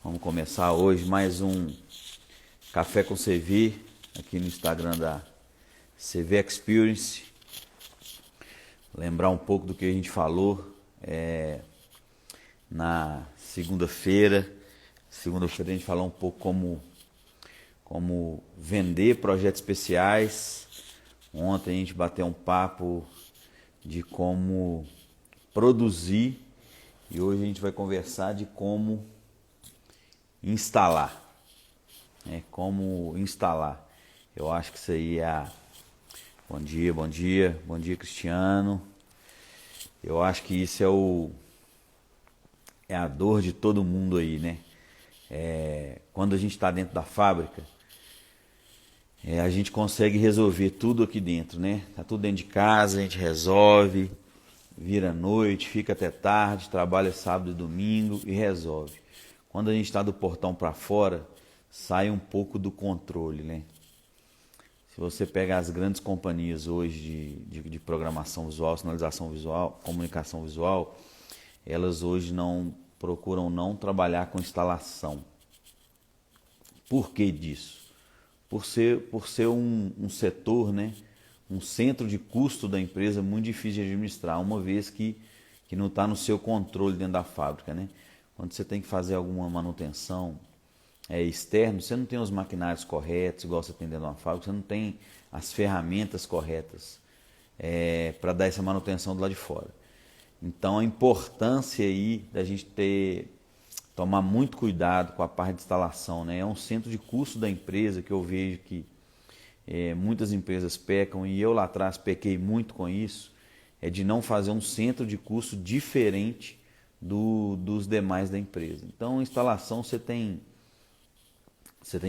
Vamos começar hoje mais um Café com CV aqui no Instagram da CV Experience. Lembrar um pouco do que a gente falou na segunda-feira. Segunda-feira a gente falou um pouco como vender projetos especiais. Ontem a gente bateu um papo de como produzir e hoje a gente vai conversar de como instalar. Como instalar. Eu acho que isso aí é Bom dia, bom dia. Bom dia, Cristiano. Eu acho que isso é a dor de todo mundo aí, né? Quando a gente está dentro da fábrica, a gente consegue resolver tudo aqui dentro, né? Tá tudo dentro de casa, a gente resolve, vira noite, fica até tarde, trabalha sábado e domingo e resolve. Quando a gente está do portão para fora, sai um pouco do controle, né? Se você pega as grandes companhias hoje de programação visual, sinalização visual, comunicação visual, elas hoje procuram não trabalhar com instalação. Por que disso? Por ser um setor, né, um centro de custo da empresa muito difícil de administrar, uma vez que não está no seu controle dentro da fábrica, né? Quando você tem que fazer alguma manutenção externa, você não tem os maquinários corretos, igual você tem dentro de uma fábrica, você não tem as ferramentas corretas para dar essa manutenção do lado de fora. Então a importância aí da gente tomar muito cuidado com a parte de instalação, né? É um centro de custo da empresa que eu vejo que muitas empresas pecam, e eu lá atrás pequei muito com isso, de não fazer um centro de custo diferente dos demais da empresa. Então, instalação você tem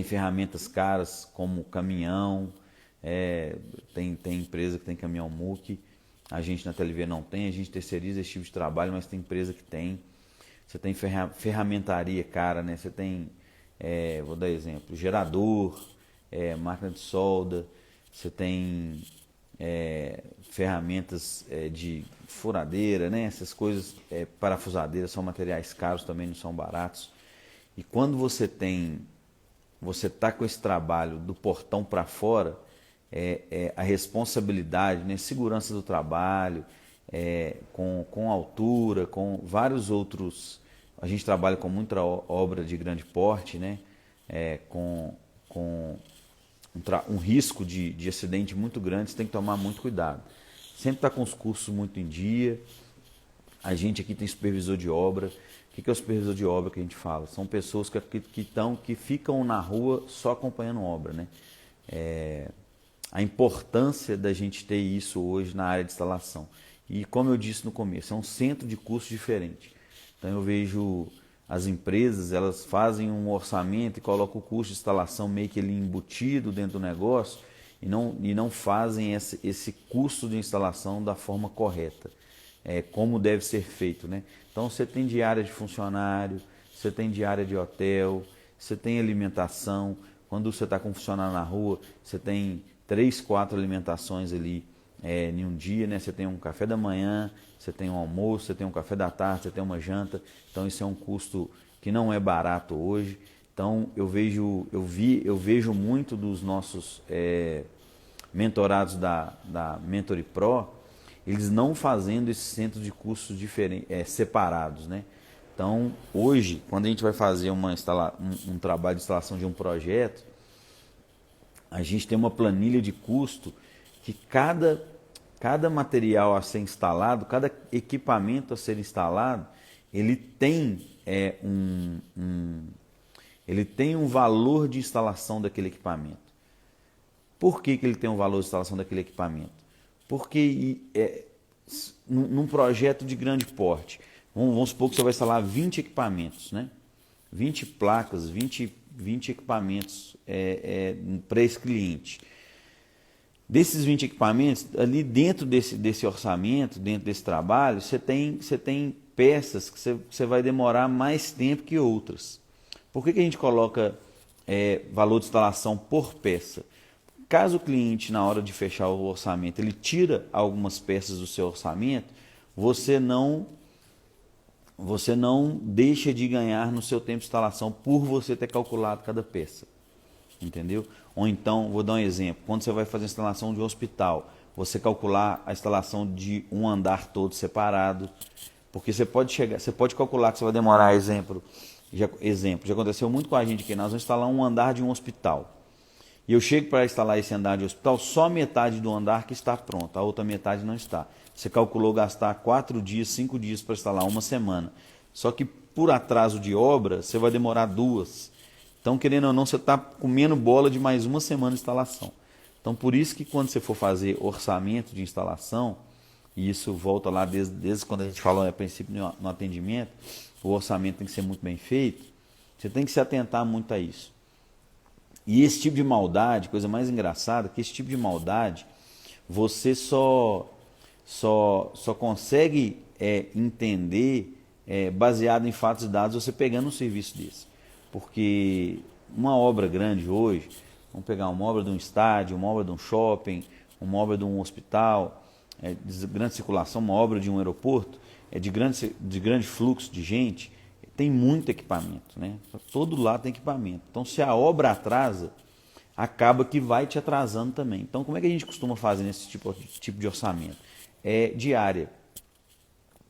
ferramentas caras como caminhão, tem empresa que tem caminhão MUC, a gente na TLV não tem, a gente terceiriza esse tipo de trabalho, mas tem empresa que tem. Você tem ferramentaria cara, né? Você tem, vou dar exemplo, gerador, máquina de solda, você tem ferramentas de furadeira, né? Essas coisas, parafusadeiras, são materiais caros também, não são baratos. E quando você está com esse trabalho do portão para fora, a responsabilidade, né? Segurança do trabalho, com altura, com vários outros. A gente trabalha com muita obra de grande porte, né? Com um risco de acidente muito grande, você tem que tomar muito cuidado. Sempre está com os cursos muito em dia. A gente aqui tem supervisor de obra. O que é o supervisor de obra que a gente fala? São pessoas que ficam na rua só acompanhando obra, né? A importância da gente ter isso hoje na área de instalação. E como eu disse no começo, é um centro de custo diferente. Então eu vejo as empresas, elas fazem um orçamento e colocam o custo de instalação meio que ele embutido dentro do negócio e não fazem esse custo de instalação da forma correta, como deve ser feito, né? Então você tem diária de funcionário, você tem diária de hotel, você tem alimentação. Quando você está com um funcionário na rua, você tem 3, 4 alimentações ali em um dia, né? Você tem um café da manhã, você tem um almoço, você tem um café da tarde, você tem uma janta. Então isso é um custo que não é barato hoje. Então eu vejo muito dos nossos mentorados da Mentory Pro, eles não fazendo esse centro de custos separados, né? Então hoje, quando a gente vai fazer um trabalho de instalação de um projeto, a gente tem uma planilha de custo que cada material a ser instalado, cada equipamento a ser instalado, ele tem um valor de instalação daquele equipamento. Por que ele tem um valor de instalação daquele equipamento? Porque num projeto de grande porte, vamos supor que você vai instalar 20 equipamentos, né? 20 placas, 20 equipamentos para esse cliente. Desses 20 equipamentos, ali dentro desse orçamento, dentro desse trabalho, você tem peças que você vai demorar mais tempo que outras. Por que a gente coloca valor de instalação por peça? Caso o cliente, na hora de fechar o orçamento, ele tira algumas peças do seu orçamento, você não você não deixa de ganhar no seu tempo de instalação por você ter calculado cada peça. Entendeu? Ou então, vou dar um exemplo, quando você vai fazer a instalação de um hospital, você calcular a instalação de um andar todo separado, porque você pode calcular que você vai demorar, já aconteceu muito com a gente aqui, nós vamos instalar um andar de um hospital. E eu chego para instalar esse andar de hospital, só metade do andar que está pronta, a outra metade não está. Você calculou gastar 4 dias, 5 dias para instalar, uma semana. Só que por atraso de obra, você vai demorar 2. Então, querendo ou não, você está comendo bola de mais uma semana de instalação. Então, por isso que quando você for fazer orçamento de instalação, e isso volta lá desde quando a gente falou a princípio no atendimento, o orçamento tem que ser muito bem feito, você tem que se atentar muito a isso. E esse tipo de maldade, coisa mais engraçada, que esse tipo de maldade, você só consegue entender baseado em fatos e dados você pegando um serviço desse. Porque uma obra grande hoje, vamos pegar uma obra de um estádio, uma obra de um shopping, uma obra de um hospital, de grande circulação, uma obra de um aeroporto, de grande fluxo de gente, tem muito equipamento, né? Todo lado tem equipamento. Então, se a obra atrasa, acaba que vai te atrasando também. Então, como é que a gente costuma fazer nesse tipo de orçamento? É diária,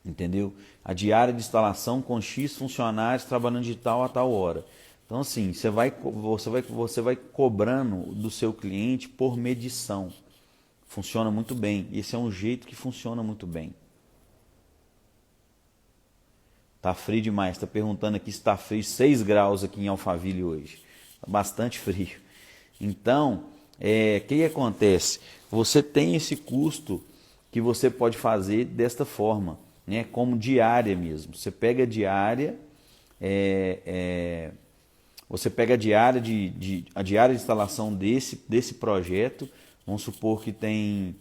entendeu? A diária de instalação com X funcionários trabalhando de tal a tal hora. Então, assim, você vai cobrando do seu cliente por medição. Funciona muito bem. Esse é um jeito que funciona muito bem. Tá frio demais. Está perguntando aqui se está frio. 6 graus aqui em Alphaville hoje. Tá bastante frio. Então, o que acontece? Você tem esse custo que você pode fazer desta forma, né? Como diária mesmo. Você pega a diária, você pega a diária de instalação desse projeto. Vamos supor que tem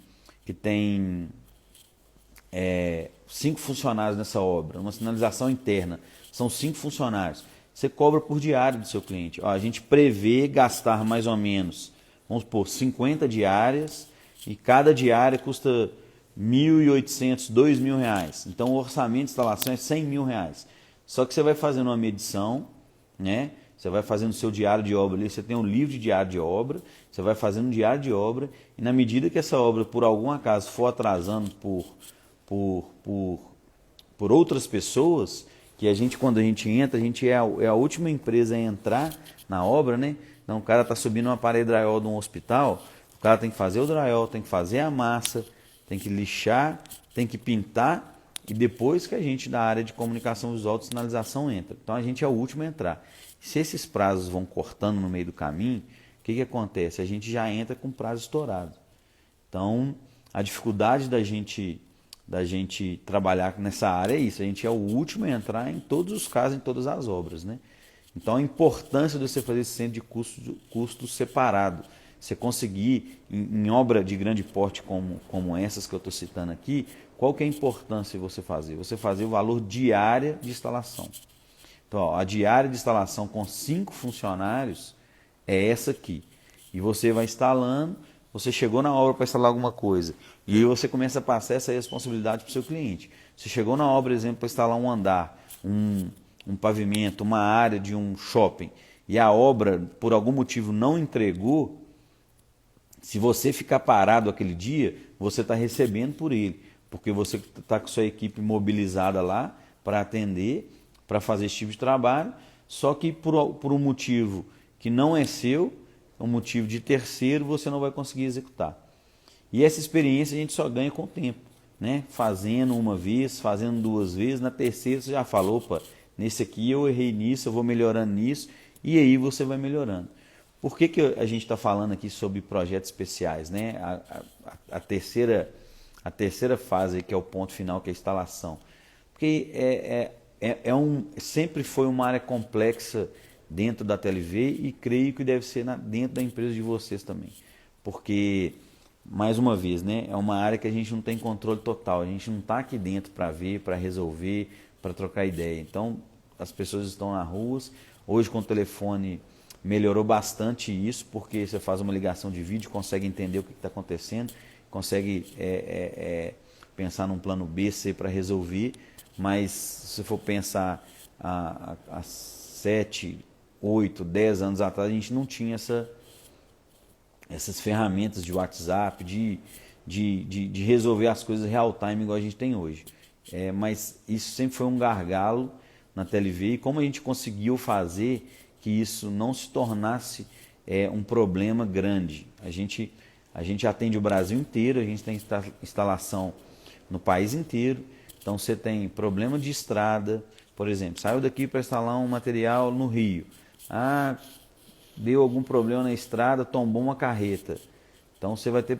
5 funcionários nessa obra, uma sinalização interna, são 5 funcionários. Você cobra por diária do seu cliente. Ó, a gente prevê gastar mais ou menos, vamos supor, 50 diárias, e cada diária custa R$ 1.800, R$ 2.000. Então o orçamento de instalação é R$ 100.000. Só que você vai fazendo uma medição, né? Você vai fazendo o seu diário de obra ali, você tem um livro de diário de obra, você vai fazendo um diário de obra, e na medida que essa obra, por algum acaso, for atrasando por outras pessoas, que quando a gente entra, a gente é a última empresa a entrar na obra, né? Então o cara está subindo uma parede drywall de um hospital, o cara tem que fazer o drywall, tem que fazer a massa, tem que lixar, tem que pintar, e depois que a gente da área de comunicação visual de sinalização entra. Então a gente é o último a entrar. Se esses prazos vão cortando no meio do caminho, o que acontece? A gente já entra com prazo estourado. Então a dificuldade da gente trabalhar nessa área é isso. A gente é o último a entrar em todos os casos, em todas as obras, né? Então a importância de você fazer esse centro de custo separado. Você conseguir, em obra de grande porte como essas que eu estou citando aqui, qual que é a importância de você fazer? Você fazer o valor diária de instalação. Então, ó, a diária de instalação com 5 funcionários é essa aqui. E você vai instalando, você chegou na obra para instalar alguma coisa, e aí você começa a passar essa responsabilidade para o seu cliente. Você chegou na obra, por exemplo, para instalar um andar, um pavimento, uma área de um shopping, e a obra, por algum motivo, não entregou. Se você ficar parado aquele dia, você está recebendo por ele, porque você está com sua equipe mobilizada lá para atender, para fazer esse tipo de trabalho, só que por um motivo que não é seu, um motivo de terceiro, você não vai conseguir executar. E essa experiência a gente só ganha com o tempo, né? Fazendo uma vez, fazendo 2 vezes, na terceira você já falou, opa, nesse aqui eu errei nisso, eu vou melhorando nisso, e aí você vai melhorando. Por que a gente está falando aqui sobre projetos especiais, né? A terceira fase, que é o ponto final, que é a instalação. Porque sempre foi uma área complexa dentro da TLV e creio que deve ser dentro da empresa de vocês também. Porque, mais uma vez, né, é uma área que a gente não tem controle total. A gente não está aqui dentro para ver, para resolver, para trocar ideia. Então, as pessoas estão nas ruas. Hoje, com o telefone, melhorou bastante isso, porque você faz uma ligação de vídeo, consegue entender o que está acontecendo, consegue pensar num plano B, C para resolver. mas se você for pensar há 7, 8, 10 anos atrás, a gente não tinha essas ferramentas de WhatsApp, de resolver as coisas real time igual a gente tem hoje. Mas isso sempre foi um gargalo na TLV, e como a gente conseguiu fazer que isso não se tornasse um problema grande. A gente atende o Brasil inteiro, a gente tem instalação no país inteiro. Então você tem problema de estrada, por exemplo, saiu daqui para instalar um material no Rio. Deu algum problema na estrada, tombou uma carreta. Então você vai ter...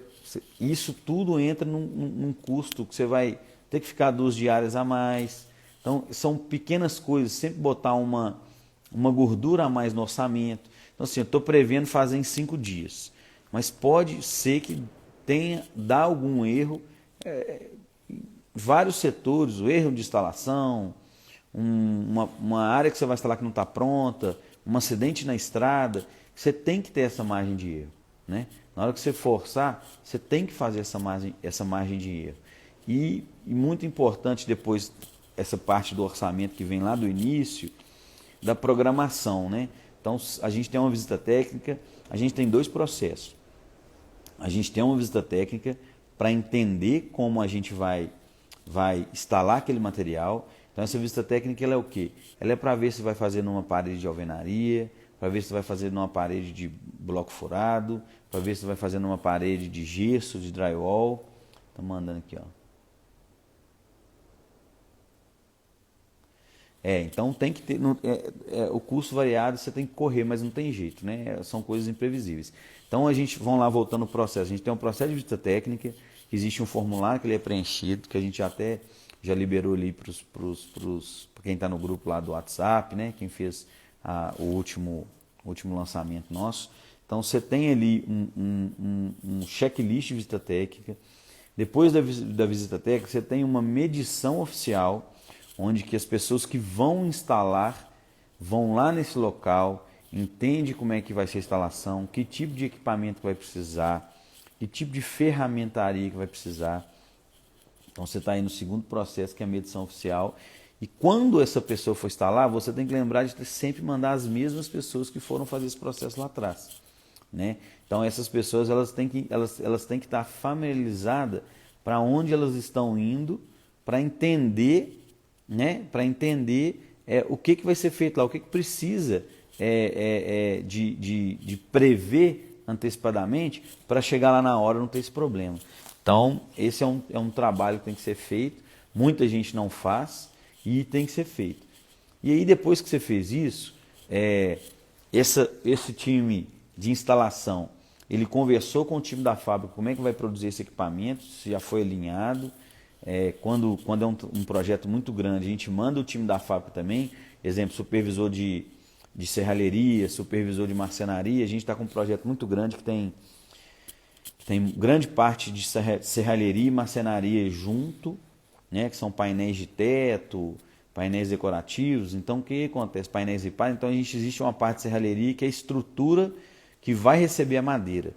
Isso tudo entra num custo que você vai ter que ficar 2 diárias a mais. Então são pequenas coisas, sempre botar uma gordura a mais no orçamento. Então assim, eu estou prevendo fazer em 5 dias. Mas pode ser que dá algum erro vários setores, o erro de instalação, uma área que você vai instalar que não está pronta, um acidente na estrada, você tem que ter essa margem de erro. Né? Na hora que você forçar, você tem que fazer essa margem de erro. E muito importante depois, essa parte do orçamento que vem lá do início, da programação. Né? Então, a gente tem uma visita técnica, a gente tem 2 processos. A gente tem uma visita técnica para entender como a gente vai instalar aquele material. Então essa visita técnica ela é o quê? Ela é para ver se vai fazer numa parede de alvenaria, para ver se vai fazer numa parede de bloco furado, para ver se vai fazer numa parede de gesso, de drywall. Estou mandando aqui, ó. Então tem que ter, o custo variado você tem que correr, mas não tem jeito, né? São coisas imprevisíveis. Então vamos lá voltando ao processo. A gente tem um processo de visita técnica, existe um formulário que ele é preenchido, que a gente já liberou ali para quem está no grupo lá do WhatsApp, né? Quem fez o último lançamento nosso. Então você tem ali um checklist de visita técnica. Depois da visita técnica, você tem uma medição oficial, onde que as pessoas que vão instalar vão lá nesse local, entende como é que vai ser a instalação, que tipo de equipamento vai precisar, que tipo de ferramentaria que vai precisar. Então você está aí no segundo processo, que é a medição oficial. E quando essa pessoa for instalar, você tem que lembrar de sempre mandar as mesmas pessoas que foram fazer esse processo lá atrás. Né? Então essas pessoas elas têm que estar familiarizadas para onde elas estão indo, para entender, né? Para entender o que vai ser feito lá, o que precisa de prever antecipadamente para chegar lá na hora e não ter esse problema. Então esse é um trabalho que tem que ser feito, muita gente não faz e tem que ser feito. E aí depois que você fez isso, esse time de instalação, ele conversou com o time da fábrica como é que vai produzir esse equipamento, se já foi alinhado. Quando é um projeto muito grande, a gente manda o time da fábrica também, exemplo, supervisor de serralheria, supervisor de marcenaria. A gente está com um projeto muito grande que tem grande parte de serralheria e marcenaria junto, né, que são painéis de teto, painéis decorativos. Então o que acontece? Painéis e painéis. Então existe uma parte de serralheria que é a estrutura que vai receber a madeira.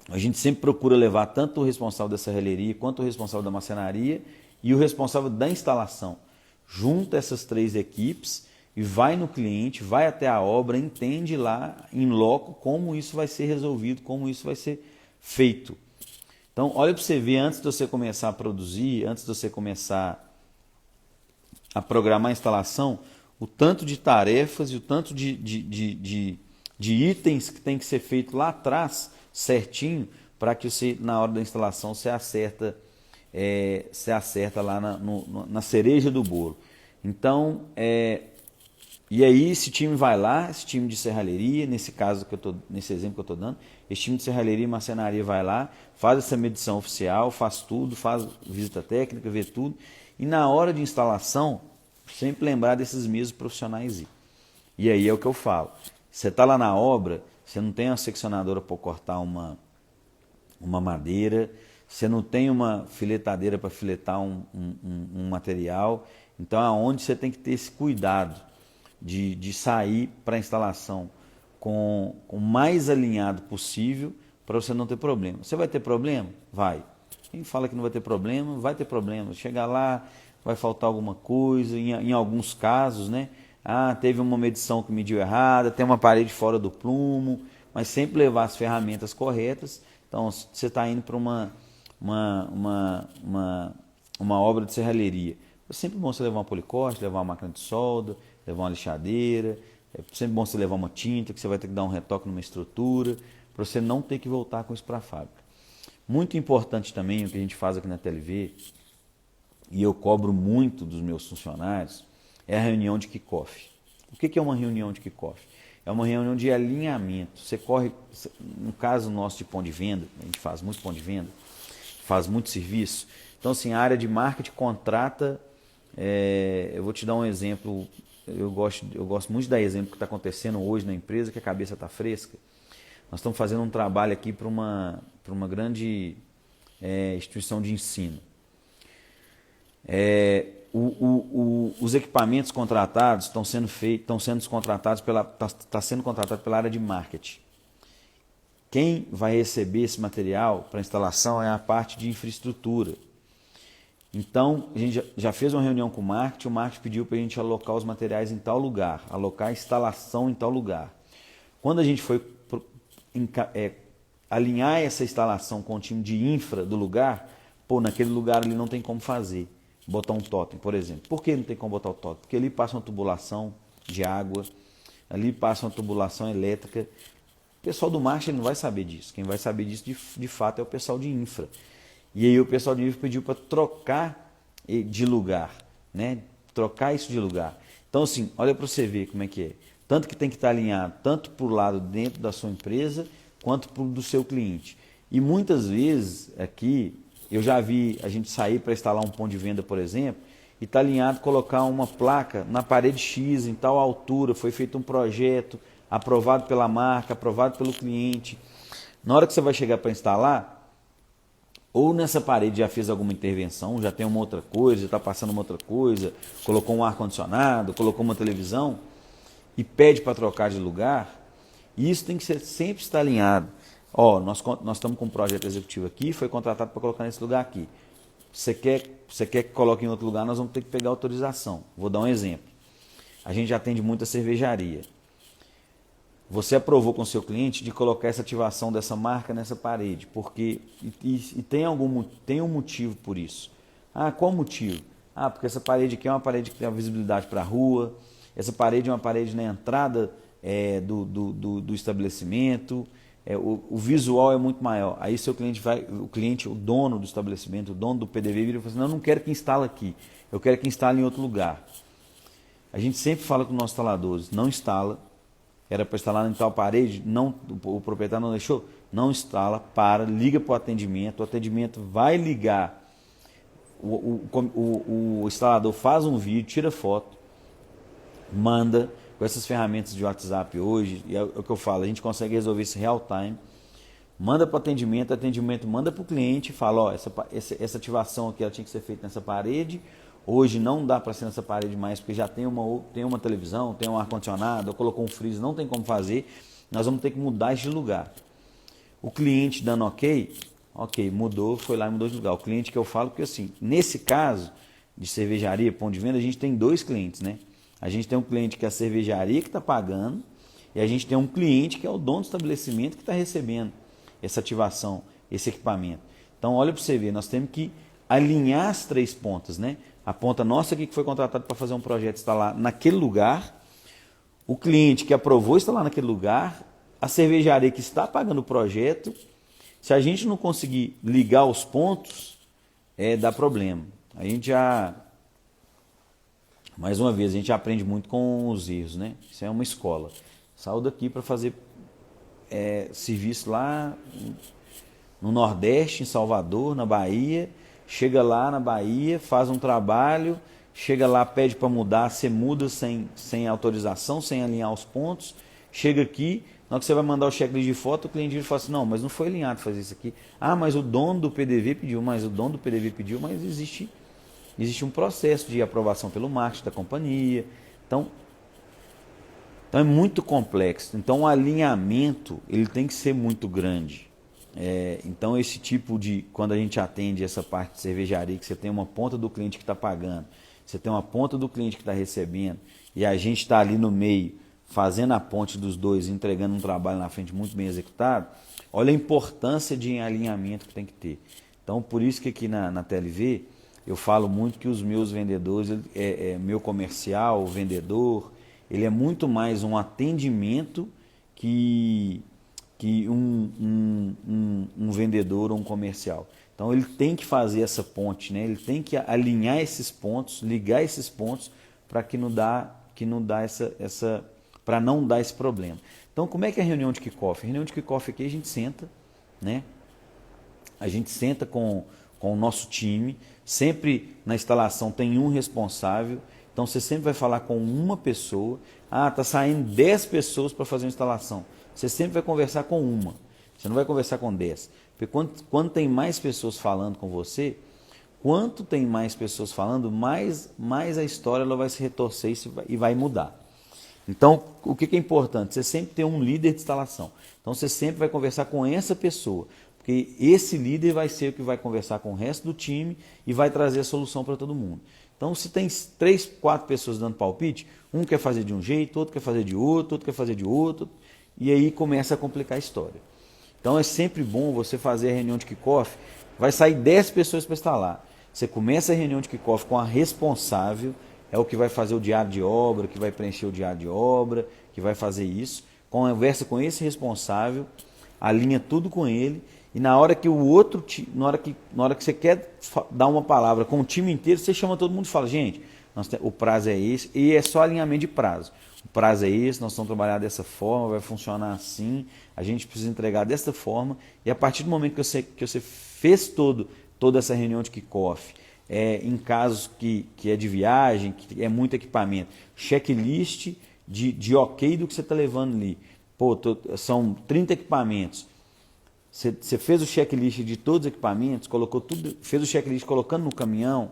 A gente sempre procura levar tanto o responsável da serralheria quanto o responsável da marcenaria e o responsável da instalação. Junta essas 3 equipes e vai no cliente, vai até a obra, entende lá em loco como isso vai ser resolvido, como isso vai ser feito. Então, olha para você ver, antes de você começar a produzir, antes de você começar a programar a instalação, o tanto de tarefas e o tanto de itens que tem que ser feito lá atrás, certinho, para que você, na hora da instalação, você acerta lá na cereja do bolo. Então, e aí esse time vai lá, esse time de serralheria, nesse exemplo que eu estou dando, esse time de serralheria e marcenaria vai lá, faz essa medição oficial, faz tudo, faz visita técnica, vê tudo, e na hora de instalação, sempre lembrar desses mesmos profissionais. E aí é o que eu falo, você está lá na obra, você não tem uma seccionadora para cortar uma madeira, você não tem uma filetadeira para filetar um material. Então, aonde você tem que ter esse cuidado de sair para a instalação com o mais alinhado possível para você não ter problema. Você vai ter problema? Vai. Quem fala que não vai ter problema, vai ter problema. Chegar lá, vai faltar alguma coisa, em alguns casos, né? Ah, teve uma medição que mediu errada, tem uma parede fora do plumo, mas sempre levar as ferramentas corretas. Então, você está indo para uma obra de serralheria. É sempre bom você levar um policorte, levar uma máquina de solda, levar uma lixadeira. É sempre bom você levar uma tinta, que você vai ter que dar um retoque numa estrutura, para você não ter que voltar com isso para a fábrica. Muito importante também o que a gente faz aqui na TLV, e eu cobro muito dos meus funcionários, é a reunião de kickoff. O que é uma reunião de kickoff? É uma reunião de alinhamento. Você corre, no caso nosso de ponto de venda, a gente faz muito ponto de venda, faz muito serviço. Então, assim, a área de marketing contrata, eu vou te dar um exemplo, eu gosto muito de dar exemplo que está acontecendo hoje na empresa, que a cabeça está fresca. Nós estamos fazendo um trabalho aqui para uma grande instituição de ensino. Os equipamentos contratados estão sendo contratados está sendo contratado pela área de marketing. Quem vai receber esse material para instalação é a parte de infraestrutura. Então, a gente já fez uma reunião com o marketing pediu para a gente alocar os materiais em tal lugar, alocar a instalação em tal lugar. Quando a gente foi alinhar essa instalação com o time de infra do lugar, naquele lugar ali não tem como fazer. Botar um totem, por exemplo. Por que não tem como botar o totem? Porque ali passa uma tubulação de água, ali passa uma tubulação elétrica. O pessoal do marketing não vai saber disso. Quem vai saber disso de fato é o pessoal de infra. E aí o pessoal de infra pediu para trocar de lugar, né? Trocar isso de lugar. Então, assim, olha para você ver como é que é. Tanto que tem que estar alinhado tanto para o lado dentro da sua empresa quanto para o do seu cliente. E muitas vezes aqui eu já vi a gente sair para instalar um ponto de venda, por exemplo, e está alinhado colocar uma placa na parede X, em tal altura, foi feito um projeto, aprovado pela marca, aprovado pelo cliente. Na hora que você vai chegar para instalar, ou nessa parede já fez alguma intervenção, já tem uma outra coisa, já está passando uma outra coisa, colocou um ar-condicionado, colocou uma televisão, e pede para trocar de lugar, e isso tem que sempre estar alinhado. Nós estamos com um projeto executivo aqui, foi contratado para colocar nesse lugar aqui. Você quer que coloque em outro lugar, nós vamos ter que pegar autorização. Vou dar um exemplo. A gente atende muito a cervejaria. Você aprovou com o seu cliente de colocar essa ativação dessa marca nessa parede, porque tem um motivo por isso. Qual o motivo? Porque essa parede aqui é uma parede que tem uma visibilidade para a rua, essa parede é uma parede na entrada do estabelecimento, o visual é muito maior. Aí o dono do estabelecimento, o dono do PDV, vira e fala assim, não quero que instale aqui, eu quero que instale em outro lugar. A gente sempre fala com os nossos instaladores, não instala, era para instalar em tal parede, o proprietário não deixou, não instala, liga para o atendimento vai ligar, o instalador faz um vídeo, tira foto, manda. Com essas ferramentas de WhatsApp hoje, é o que eu falo, a gente consegue resolver isso real time, manda para o atendimento manda para o cliente e fala, essa ativação aqui ela tinha que ser feita nessa parede, hoje não dá para ser nessa parede mais, porque já tem uma televisão, tem um ar-condicionado, colocou um freezer, não tem como fazer, nós vamos ter que mudar esse lugar. O cliente dando ok, mudou, foi lá e mudou de lugar. O cliente que eu falo, porque assim, nesse caso de cervejaria, ponto de venda, a gente tem dois clientes, né? A gente tem um cliente que é a cervejaria que está pagando e a gente tem um cliente que é o dono do estabelecimento que está recebendo essa ativação, esse equipamento. Então, olha para você ver, nós temos que alinhar as três pontas, né? A ponta nossa aqui que foi contratada para fazer um projeto está lá naquele lugar, o cliente que aprovou está lá naquele lugar, a cervejaria que está pagando o projeto. Se a gente não conseguir ligar os pontos, dá problema. A gente já... Mais uma vez, a gente aprende muito com os erros, né? Isso é uma escola. Saiu daqui para fazer serviço lá no Nordeste, em Salvador, na Bahia. Chega lá na Bahia, faz um trabalho, chega lá, pede para mudar, você muda sem autorização, sem alinhar os pontos. Chega aqui, na hora que você vai mandar o checklist de foto, o cliente fala assim, não, mas não foi alinhado fazer isso aqui. Mas o dono do PDV pediu, mas existe um processo de aprovação pelo marketing da companhia. Então é muito complexo. Então o alinhamento ele tem que ser muito grande. Então, esse tipo de, quando a gente atende essa parte de cervejaria, que você tem uma ponta do cliente que está pagando, você tem uma ponta do cliente que está recebendo, e a gente está ali no meio, fazendo a ponte dos dois, entregando um trabalho na frente muito bem executado, olha a importância de alinhamento que tem que ter. Então, por isso que aqui na TLV, eu falo muito que os meus vendedores, meu comercial, o vendedor, ele é muito mais um atendimento que um vendedor ou um comercial. Então ele tem que fazer essa ponte, né? Ele tem que alinhar esses pontos, ligar esses pontos para para não dar esse problema. Então como é que é a reunião de kickoff? A reunião de kickoff aqui a gente senta, né? A gente senta com o nosso time, sempre na instalação tem um responsável, então você sempre vai falar com uma pessoa. Ah, está saindo 10 pessoas para fazer uma instalação. Você sempre vai conversar com uma, você não vai conversar com 10. Porque quando tem mais pessoas falando com você, quanto tem mais pessoas falando, mais a história ela vai se retorcer e vai mudar. Então, o que é importante? Você sempre tem um líder de instalação. Então, você sempre vai conversar com essa pessoa, porque esse líder vai ser o que vai conversar com o resto do time e vai trazer a solução para todo mundo. Então, se tem 3, 4 pessoas dando palpite, um quer fazer de um jeito, outro quer fazer de outro quer fazer de outro, e aí começa a complicar a história. Então, é sempre bom você fazer a reunião de kickoff, vai sair 10 pessoas para instalar. Você começa a reunião de kickoff com a responsável, é o que vai fazer o diário de obra, que vai preencher o diário de obra, que vai fazer isso. Conversa com esse responsável, alinha tudo com ele, e na hora que na hora que você quer dar uma palavra com o time inteiro, você chama todo mundo e fala, gente, o prazo é esse, e é só alinhamento de prazo. O prazo é esse, nós estamos trabalhando dessa forma, vai funcionar assim, a gente precisa entregar dessa forma, e a partir do momento que você fez toda essa reunião de kickoff, em casos que é de viagem, que é muito equipamento, checklist de ok do que você está levando ali. Pô, são 30 equipamentos. Você fez o checklist de todos os equipamentos, colocou tudo, fez o checklist colocando no caminhão,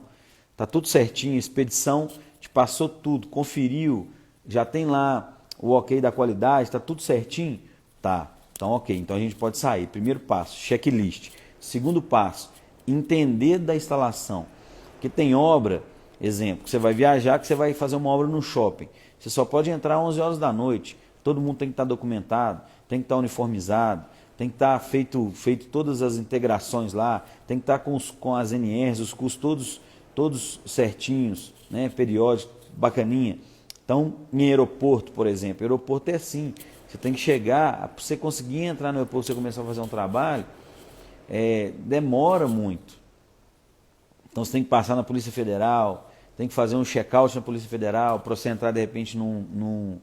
está tudo certinho, a expedição te passou tudo, conferiu, já tem lá o ok da qualidade, está tudo certinho? Tá, então ok, então a gente pode sair. Primeiro passo, checklist. Segundo passo, entender da instalação. Porque tem obra, exemplo, que você vai viajar, que você vai fazer uma obra no shopping. Você só pode entrar às 11 horas da noite. Todo mundo tem que estar documentado, tem que estar uniformizado, tem que estar feito todas as integrações lá, tem que estar com as NRs, os custos todos certinhos, né, periódicos, bacaninha. Então, em aeroporto, por exemplo, aeroporto é assim. Você tem que chegar, para você conseguir entrar no aeroporto, você começar a fazer um trabalho, demora muito. Então você tem que passar na Polícia Federal, tem que fazer um check-out na Polícia Federal para você entrar de repente numa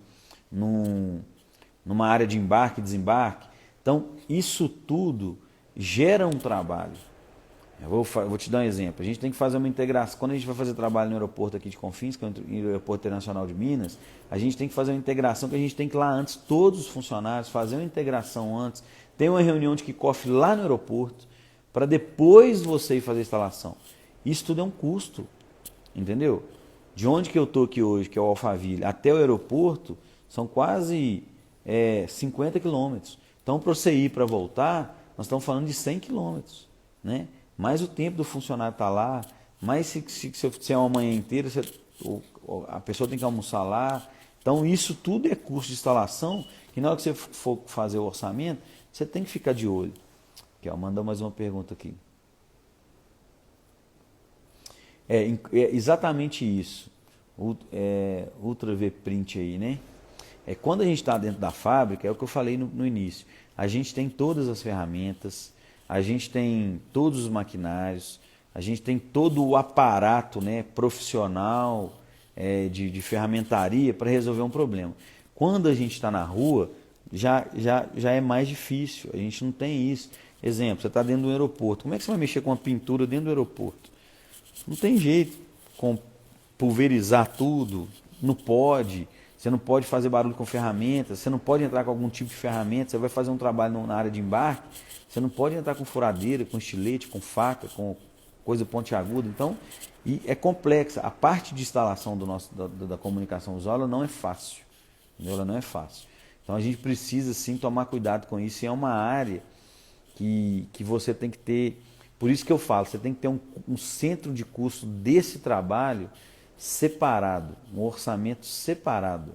área de embarque e desembarque. Então isso tudo gera um trabalho. Eu vou te dar um exemplo. A gente tem que fazer uma integração. Quando a gente vai fazer trabalho no aeroporto aqui de Confins, que é o Aeroporto Internacional de Minas, a gente tem que fazer uma integração que a gente tem que ir lá antes, todos os funcionários, fazer uma integração antes, ter uma reunião de kickoff lá no aeroporto, para depois você ir fazer a instalação. Isso tudo é um custo, entendeu? De onde que eu estou aqui hoje, que é o Alphaville, até o aeroporto, são quase 50 quilômetros. Então, para você ir para voltar, nós estamos falando de 100 quilômetros, né? Mais o tempo do funcionário estar lá, mais se é uma manhã inteira, a pessoa tem que almoçar lá. Então, isso tudo é custo de instalação, que na hora que você for fazer o orçamento, você tem que ficar de olho. Aqui, mandou mais uma pergunta aqui. É exatamente isso. Ultra V Print aí, né? Quando a gente está dentro da fábrica, é o que eu falei no início. A gente tem todas as ferramentas, a gente tem todos os maquinários, a gente tem todo o aparato, né, profissional de ferramentaria para resolver um problema. Quando a gente está na rua, já é mais difícil, a gente não tem isso. Exemplo, você está dentro do aeroporto, como é que você vai mexer com uma pintura dentro do aeroporto? Não tem jeito, pulverizar tudo, não pode. Você não pode fazer barulho com ferramentas, você não pode entrar com algum tipo de ferramenta, você vai fazer um trabalho na área de embarque, você não pode entrar com furadeira, com estilete, com faca, com coisa pontiaguda. Então, é complexa. A parte de instalação da comunicação visual ela não é fácil. Entendeu? Ela não é fácil. Então a gente precisa sim tomar cuidado com isso. E é uma área que você tem que ter. Por isso que eu falo, você tem que ter um centro de custo desse trabalho separado, um orçamento separado.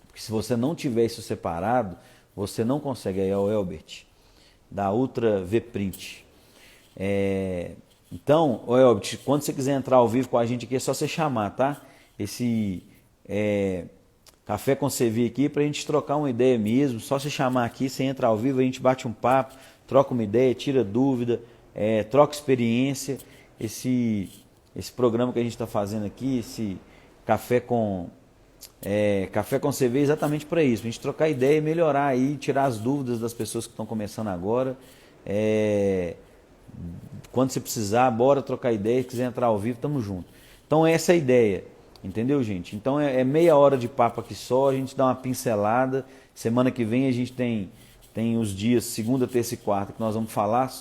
Porque se você não tiver isso separado, você não consegue. Aí é o Elbert, da Ultra V-Print. Então, o Elbert, quando você quiser entrar ao vivo com a gente aqui, é só você chamar, tá? Esse Café com CV aqui, pra gente trocar uma ideia mesmo. Só você chamar aqui, você entra ao vivo, a gente bate um papo, troca uma ideia, tira dúvida, troca experiência. Esse programa que a gente está fazendo aqui, esse Café com CV, é exatamente para isso, a gente trocar ideia e melhorar aí, tirar as dúvidas das pessoas que estão começando agora. Quando você precisar, bora trocar ideia, quiser entrar ao vivo, tamo junto. Então essa é a ideia, entendeu, gente? Então é meia hora de papo aqui só, a gente dá uma pincelada. Semana que vem a gente tem os dias segunda, terça e quarta que nós vamos falar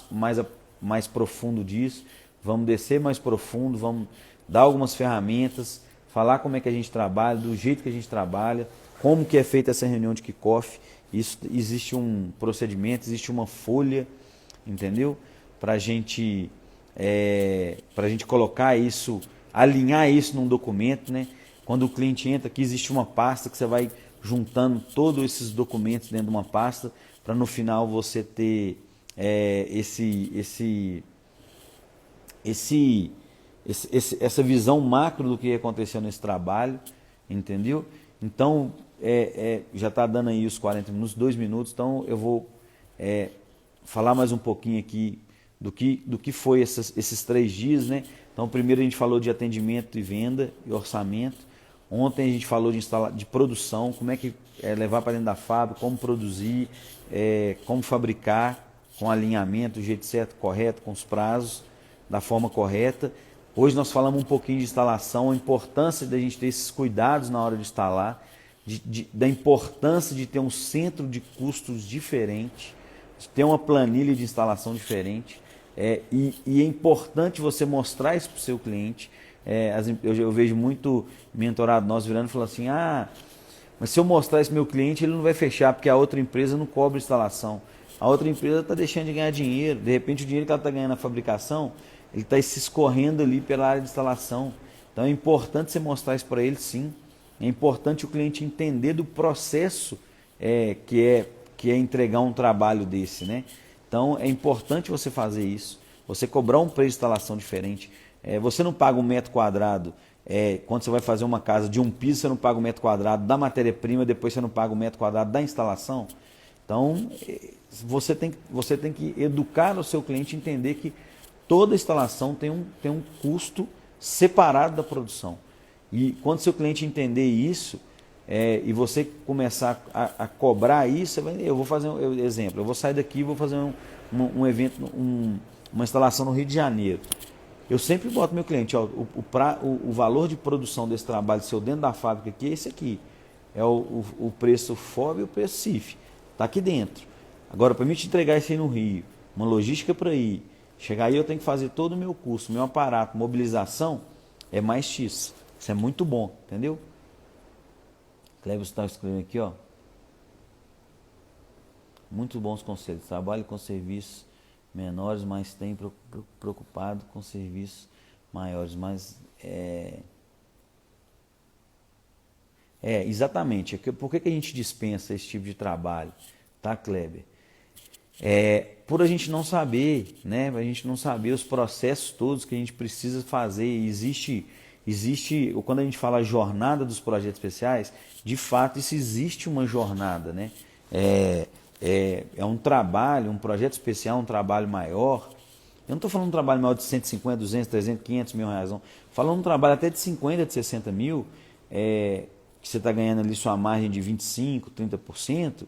mais profundo disso. Vamos descer mais profundo, vamos dar algumas ferramentas, falar como é que a gente trabalha, do jeito que a gente trabalha, como que é feita essa reunião de kickoff. Isso, existe um procedimento, existe uma folha, entendeu? Para a gente colocar isso, alinhar isso num documento, né? Quando o cliente entra aqui, existe uma pasta que você vai juntando todos esses documentos dentro de uma pasta, para no final você ter essa visão macro do que aconteceu nesse trabalho, entendeu? Então, já está dando aí os 40 minutos, 2 minutos, então eu vou falar mais um pouquinho aqui do que foi esses 3 dias, né? Então, primeiro a gente falou de atendimento e venda e orçamento. Ontem a gente falou de produção, como é que levar para dentro da fábrica, como produzir, como fabricar com alinhamento, do jeito certo, correto, com os prazos, da forma correta. Hoje nós falamos um pouquinho de instalação, a importância da gente ter esses cuidados na hora de instalar, da importância de ter um centro de custos diferente, de ter uma planilha de instalação diferente. E é importante você mostrar isso para o seu cliente. Eu vejo muito mentorado nosso virando e falando assim, mas se eu mostrar isso para o meu cliente, ele não vai fechar, porque a outra empresa não cobra instalação. A outra empresa está deixando de ganhar dinheiro, de repente o dinheiro que ela está ganhando na fabricação, ele está se escorrendo ali pela área de instalação. Então é importante você mostrar isso para ele, sim. É importante o cliente entender do processo que é entregar um trabalho desse, né? Então é importante você fazer isso, você cobrar um preço de instalação diferente. Você não paga um metro quadrado, quando você vai fazer uma casa de um piso, você não paga um metro quadrado da matéria-prima, depois você não paga um metro quadrado da instalação. Então você tem que educar o seu cliente a entender que toda instalação tem um custo separado da produção. E quando seu cliente entender isso, e você começar a cobrar isso, eu vou fazer um exemplo, eu vou sair daqui e vou fazer um evento, uma instalação no Rio de Janeiro. Eu sempre boto meu cliente, o valor de produção desse trabalho seu dentro da fábrica aqui é esse aqui. É o preço FOB e o preço CIF. Está aqui dentro. Agora, para mim te entregar isso aí no Rio, uma logística para ir, chegar aí eu tenho que fazer todo o meu custo, meu aparato, mobilização, é mais X. Isso é muito bom, entendeu? Cleber está escrevendo aqui, ó. Muito bons conselhos. Trabalho com serviços menores, mas tem preocupado com serviços maiores. Mas exatamente. Por que a gente dispensa esse tipo de trabalho, tá, Kleber? Por a gente não saber, né? A gente não saber os processos todos que a gente precisa fazer. Existe, quando a gente fala jornada dos projetos especiais, de fato isso existe uma jornada, né? É um trabalho, um projeto especial, um trabalho maior. Eu não estou falando de um trabalho maior de 150, 200, 300, 500 mil reais, não. Falando de um trabalho até de 50, de 60 mil, que você está ganhando ali sua margem de 25%, 30%.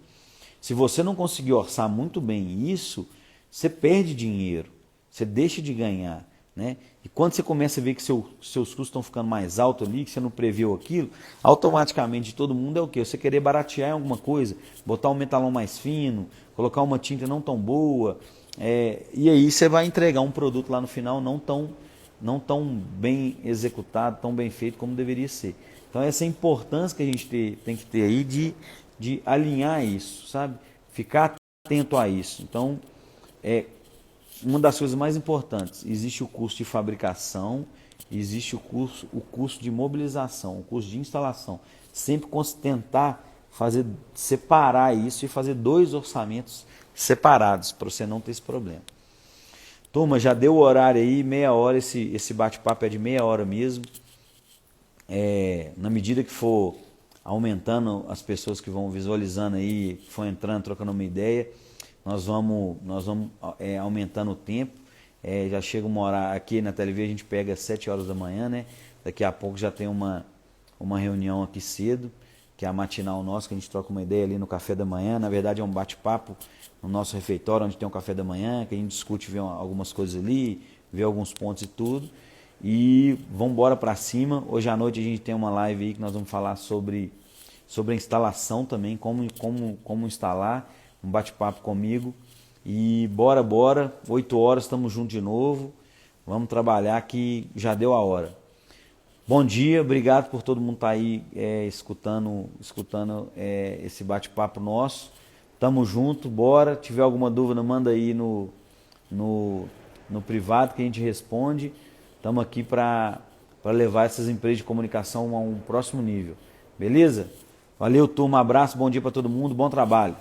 Se você não conseguir orçar muito bem isso, você perde dinheiro, você deixa de ganhar, né? E quando você começa a ver que seus custos estão ficando mais altos ali, que você não previu aquilo, automaticamente todo mundo é o quê? Você querer baratear em alguma coisa, botar um metalão mais fino, colocar uma tinta não tão boa, e aí você vai entregar um produto lá no final não tão bem executado, tão bem feito como deveria ser. Então essa é a importância que a gente tem que ter aí de alinhar isso, sabe? Ficar atento a isso. Então, uma das coisas mais importantes, existe o curso de fabricação, existe o curso de mobilização, o curso de instalação. Sempre tentar separar isso e fazer 2 orçamentos separados, para você não ter esse problema. Turma, já deu o horário aí, meia hora, esse bate-papo é de meia hora mesmo. Na medida que for aumentando as pessoas que vão visualizando aí, que for entrando, trocando uma ideia, nós vamos aumentando o tempo. Já chega uma hora, aqui na televisão a gente pega às 7 horas da manhã, né? Daqui a pouco já tem uma reunião aqui cedo, que é a matinal nossa, que a gente troca uma ideia ali no café da manhã. Na verdade é um bate-papo no nosso refeitório, onde tem um café da manhã, que a gente discute, vê algumas coisas ali, vê alguns pontos e tudo. E vamos embora para cima. Hoje à noite a gente tem uma live aí que nós vamos falar sobre a instalação também, como instalar, um bate-papo comigo. E bora, 8 horas estamos juntos de novo. Vamos trabalhar que já deu a hora. Bom dia, obrigado por todo mundo estar aí escutando esse bate-papo nosso. Tamo junto, bora. Se tiver alguma dúvida, manda aí no privado que a gente responde. Estamos aqui para levar essas empresas de comunicação a um próximo nível. Beleza? Valeu, turma. Abraço, bom dia para todo mundo, bom trabalho.